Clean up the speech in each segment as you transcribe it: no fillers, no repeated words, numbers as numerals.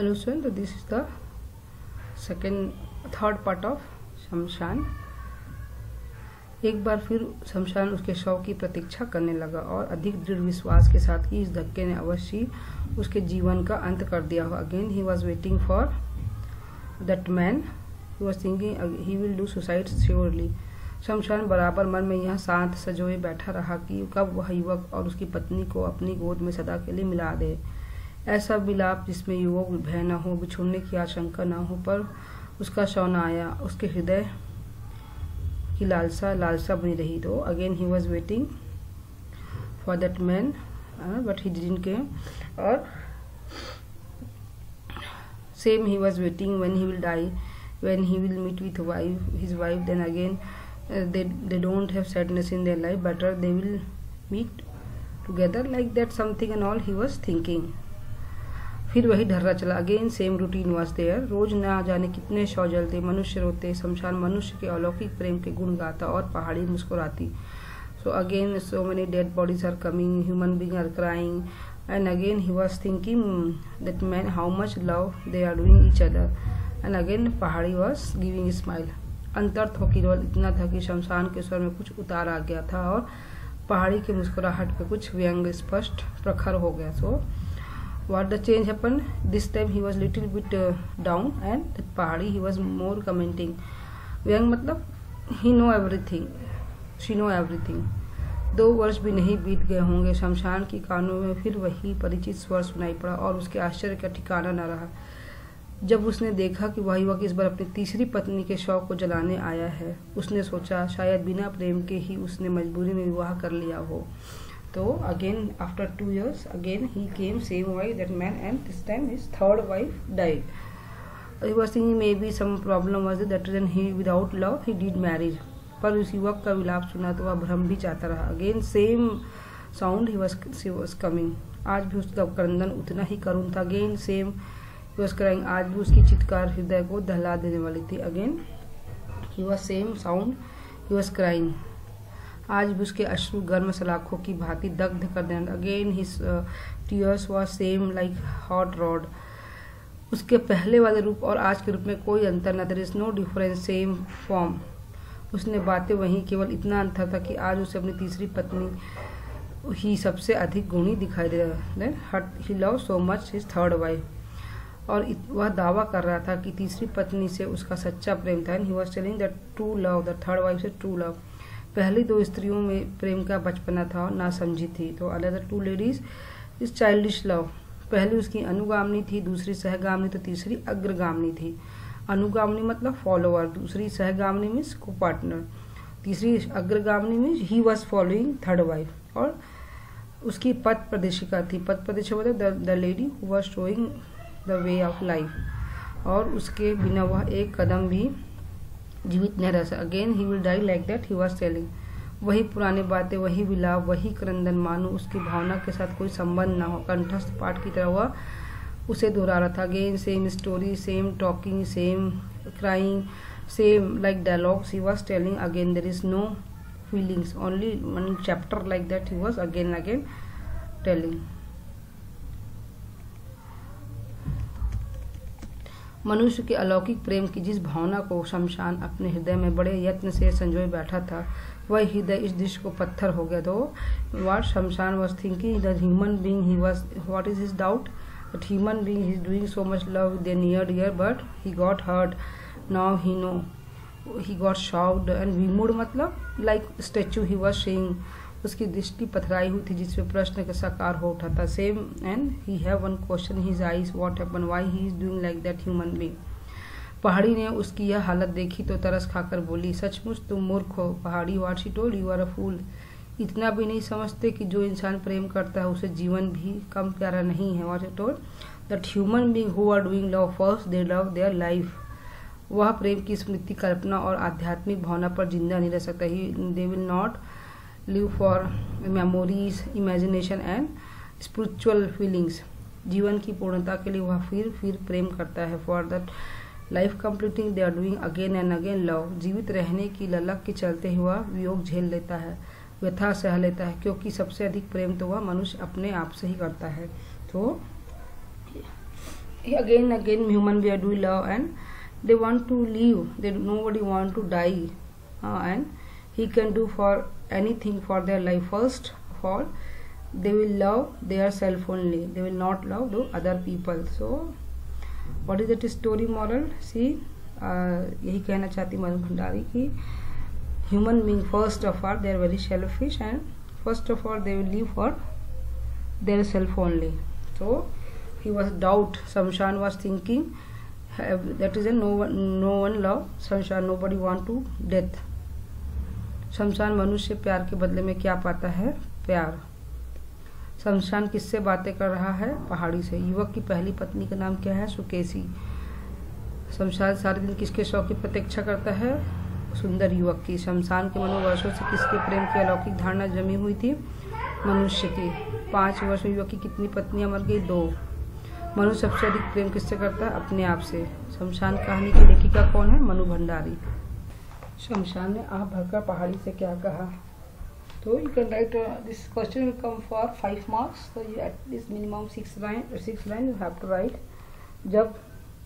Hello students, so this is the third part of शमशान। एक बार फिर शमशान उसके शव की प्रतीक्षा करने लगा और अधिक दृढ़ विश्वास के साथ कि इस धक्के ने अवश्य उसके जीवन का अंत कर दिया हो। Again he was waiting for that man, he was thinking he will do suicide surely. शमशान बराबर मन में यह शांत सजोए बैठा रहा कि कब वह युवक और उसकी पत्नी को अपनी गोद में सदा के लिए मिला दे। ऐसा विलाप जिसमें युवक भय न हो, बिछुड़ने की आशंका न हो, पर उसका शव न आया। उसके हृदय की लालसा बनी रही। तो again he was waiting for that man but he didn't came. और same he was waiting when he will die, when he will meet with his wife. Then again they don't have sadness in their life, better they will meet together like that, something and all he was thinking। फिर वही ढर्रा चला। Again same routine was there. रोज न जाने कितने शव जलते, मनुष्य रोते, शमशान मनुष्य के अलौकिक प्रेम के गुण गाता और पहाड़ी मुस्कुराती। So again so many dead bodies are coming, human being are crying, and again he was thinking that man how much love they are doing each other, and again Pahadi was giving smile. अंतर तो केवल इतना था कि शमशान के स्वर में कुछ उतार आ गया था और पहाड़ी की मुस्कुराहट पे कुछ व्यंग स्पष्ट प्रखर हो गया। So what the change happen this time, he was little bit down and Pahadi he was more commenting. व्यंग मतलब he know everything, she know everything. 2 वर्ष भी नहीं बीत गए होंगे, शमशान की कानों में फिर वही परिचित स्वर सुनाई पड़ा और उसके आश्चर्य का ठिकाना न रहा जब उसने देखा कि वह युवक इस बार अपनी तीसरी पत्नी के शव को जलाने आया है। उसने सोचा शायद बिना प्रेम के ही उसने मजबूरी में विवाह कर लिया हो। तो again after 2 years again he came same wife that man, and this time his third wife died. He was thinking maybe some problem was that when he without love he did marriage. पर उस युवक का विलाप सुना तो वह भ्रम भी चाहता रहा। Again same sound he was coming. आज भी उसका क्रंदन उतना ही करुण था। Again same he was crying। आज भी उसकी चित्कार हृदय को दहला देने वाली थी। Again he was same sound, he was crying। आज भी उसके अश्रु गर्म सलाखों की भांति दग्ध कर देना। Again his tears was same like hot rod। उसके पहले वाले रूप और आज के रूप में कोई अंतर न, there is no difference, same form। उसने बातें वही, केवल इतना अंतर था कि आज उसे अपनी तीसरी पत्नी ही सबसे अधिक गुणी दिखाई दे रहा। he loved so much his third wife। और वह दावा कर रहा था कि तीसरी पत्नी से उसका सच्चा प्रेम था। ही was telling that true love, the third wife से ट्रू लव। पहली 2 स्त्रियों में प्रेम का बचपना था और ना समझी थी। तो other 2 ladies is childish love. पहली उसकी अनुगामिनी थी, दूसरी सहगामिनी, तो तीसरी अग्रगामिनी थी। अनुगामिनी मतलब फॉलोअर, दूसरी सहगामिनी मीन्स को पार्टनर, तीसरी अग्रगामिनी means he was following third wife. और उसकी पथ प्रदेशिका थी। पथ प्रदेशिका मतलब the lady who was showing the way of life, और उसके बिना वह एक कदम भी जीवित नहीं रह सकता। Again he will die like that he was telling. वही पुरानी बातें, वही विलाप, वही क्रंदन, मानो उसकी भावना के साथ कोई संबंध ना हो। कंठस्थ पाठ की तरह वह उसे दोहरा रहा था। Again same story, same talking, same crying, same like dialogues he was telling. Again there is no feelings, only one chapter like that he was again telling. मनुष्य के अलौकिक प्रेम की जिस भावना को शमशान अपने हृदय में बड़े यत्न से संजोए बैठा था, वह हृदय इस दृश्य को पत्थर हो गया। तो what shamshan was thinking that human being he was, what is his doubt that human being he is doing so much love they near dear, but he got hurt. Now he know, he got shocked and विमूड मतलब like statue he was saying. उसकी दृष्टि पथराई हुई थी जिसपे प्रश्न का साकार हो उठा था। Same and he have one question his eyes, what happen, why he is doing like that human being. पहाड़ी ने उसकी यह हालत देखी तो तरस खाकर बोली, सचमुच तुम मूर्ख हो Pahadi. What she told, you are a fool. इतना भी नहीं समझते कि जो इंसान प्रेम करता है उसे जीवन भी कम प्यारा नहीं है। What she told that human being who are doing love first they love their life. वह प्रेम की स्मृति, कल्पना और आध्यात्मिक भावना पर जिंदा नहीं रह सकता। They will not live for memories, imagination and spiritual feelings. जीवन की पूर्णता के लिए वह फिर प्रेम करता है। For that life completing they are doing again and again love. जीवित रहने की ललक के चलते हुआ वियोग झेल लेता है, व्यथा सह लेता है, क्योंकि सबसे अधिक प्रेम तो वह मनुष्य अपने आप से ही करता है। तो again human being do love and they want to live. Nobody want to die, and he can do for anything for their life. First of all, they will love their self only. They will not love the other people. So what is that story moral? See, यही कहना चाहती मनु भंडारी की human being first of all they are very selfish and first of all they will live for their self only. So he was doubt. Shamshan was thinking that is a no one love Shamshan, nobody want to death. शमशान मनुष्य प्यार के बदले में क्या पाता है? प्यार. शमशान किससे बातें कर रहा है? पहाड़ी से. युवक की पहली पत्नी का नाम क्या है? सुकेशी. शमशान सारे दिन किसके शौक की प्रतीक्षा करता है? सुंदर युवक की. शमशान के मनोवर्षों से किसके प्रेम की अलौकिक धारणा जमी हुई थी? मनुष्य की. 5 वर्ष में युवक की कितनी पत्नियां मर गई? 2. मनुष्य सबसे अधिक प्रेम किससे करता है? अपने आप से. शमशान कहानी की लेखिका कौन है? मनु भंडारी. शमशान ने आह भरकर पहाड़ी से क्या कहा? तो you can write this question will come for 5 marks. तो you at least minimum 6 line you have to write. जब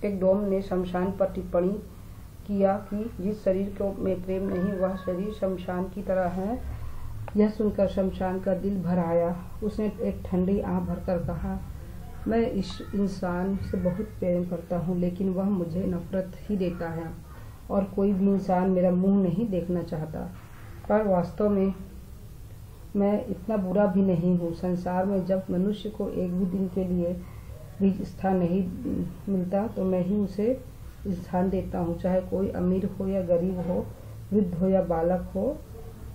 एक डोम ने शमशान पर टिप्पणी किया कि जिस शरीर को में प्रेम नहीं वह शरीर शमशान की तरह है, यह सुनकर शमशान का दिल भर आया. उसने एक ठंडी आह भरकर कहा, मैं इस इंसान से बहुत प्रेम करता हूँ, लेकिन वह मुझे नफरत ही देता है और कोई भी इंसान मेरा मुंह नहीं देखना चाहता. पर वास्तव में मैं इतना बुरा भी नहीं हूँ. संसार में जब मनुष्य को एक भी दिन के लिए भी स्थान नहीं मिलता तो मैं ही उसे स्थान देता हूँ. चाहे कोई अमीर हो या गरीब हो, वृद्ध हो या बालक हो,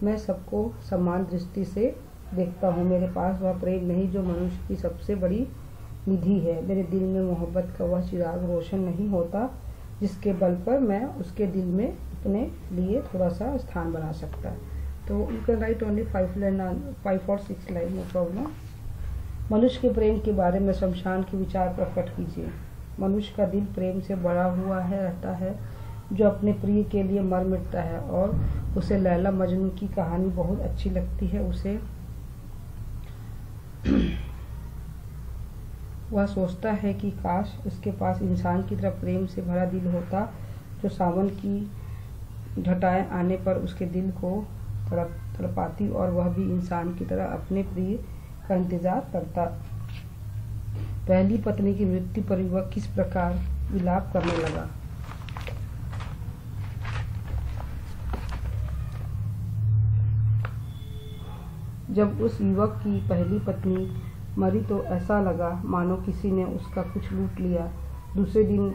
मैं सबको समान दृष्टि से देखता हूँ. मेरे पास वह प्रेम नहीं जो मनुष्य की सबसे बड़ी निधि है. मेरे दिल में मोहब्बत का वह चिराग रोशन नहीं होता जिसके बल पर मैं उसके दिल में अपने लिए थोड़ा सा स्थान बना सकता. तो यू कैन राइट ओनली 5 और 6 लाइन, नो प्रॉब्लम. मनुष्य के प्रेम के बारे में शमशान के विचार प्रकट कीजिए. मनुष्य का दिल प्रेम से भरा हुआ है रहता है, जो अपने प्रिय के लिए मर मिटता है और उसे लैला मजनू की कहानी बहुत अच्छी लगती है. उसे वह सोचता है कि काश उसके पास इंसान की तरह प्रेम से भरा दिल होता, जो सावन की घटाएं आने पर उसके दिल को तड़पाती और वह भी इंसान की तरह अपने प्रिय का इंतजार करता. पहली पत्नी की मृत्यु पर युवक किस प्रकार विलाप करने लगा? जब उस युवक की पहली पत्नी मरी तो ऐसा लगा मानो किसी ने उसका कुछ लूट लिया. दूसरे दिन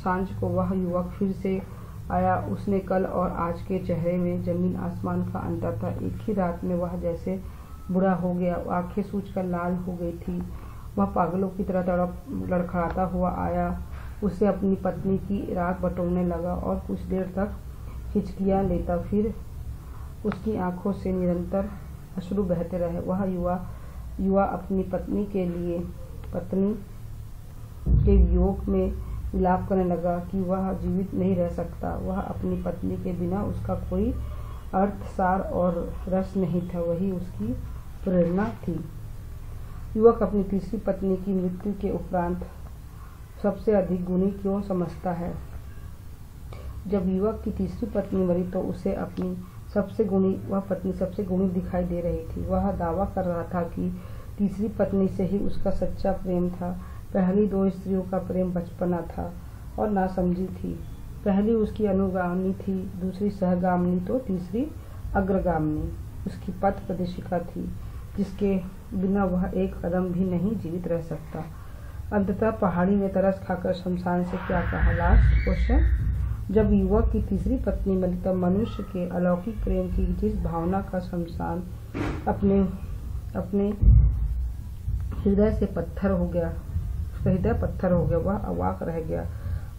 सांझ को वह युवक फिर से आया. उसने कल और आज के चेहरे में जमीन आसमान का अंतर था. एक ही रात में वह जैसे बुरा हो गया. आंखें सूजकर लाल हो गई थी. वह पागलों की तरह तड़प लड़खड़ाता हुआ आया. उसे अपनी पत्नी की राख बटोरने लगा और कुछ देर तक हिचकियां लेता. फिर उसकी आंखों से निरंतर अश्रु बहते रहे. वह युवा अपनी पत्नी के वियोग में विलाप करने लगा कि वह जीवित नहीं रह सकता. वह अपनी पत्नी के बिना उसका कोई अर्थ, सार और रस नहीं था. वही उसकी प्रेरणा थी. युवक अपनी तीसरी पत्नी की मृत्यु के उपरांत सबसे अधिक गुणी क्यों समझता है? जब युवक की तीसरी पत्नी मरी तो उसे अपनी वह पत्नी सबसे गुणी दिखाई दे रही थी. वह दावा कर रहा था कि तीसरी पत्नी से ही उसका सच्चा प्रेम था. पहली 2 स्त्रियों का प्रेम बचपना था और नासमझी थी. पहली उसकी अनुगामिनी थी, दूसरी सहगामिनी तो तीसरी अग्रगामिनी. उसकी पथ प्रदर्शिका थी, जिसके बिना वह एक कदम भी नहीं जीवित रह सकता. अंततः पहाड़ी ने तरस खाकर शमशान से क्या कहा? Last question. जब युवक की तीसरी पत्नी मरी तब मनुष्य के अलौकिक प्रेम की जिस भावना का शमशान अपने हृदय से पत्थर हो गया, उसका हृदय पत्थर हो गया. वह अवाक रह गया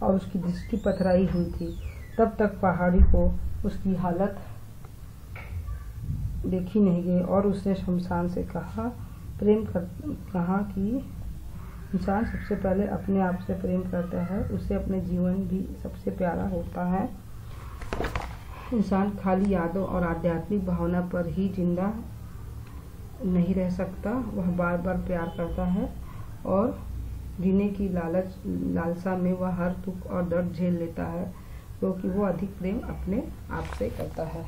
और उसकी दृष्टि पथराई हुई थी. तब तक पहाड़ी को उसकी हालत देखी नहीं गई और उसने शमशान से कहा कि इंसान सबसे पहले अपने आप से प्रेम करता है. उसे अपने जीवन भी सबसे प्यारा होता है. इंसान खाली यादों और आध्यात्मिक भावना पर ही जिंदा नहीं रह सकता. वह बार बार प्यार करता है और जीने की लालसा में वह हर दुख और दर्द झेल लेता है, क्योंकि वो अधिक प्रेम अपने आप से करता है।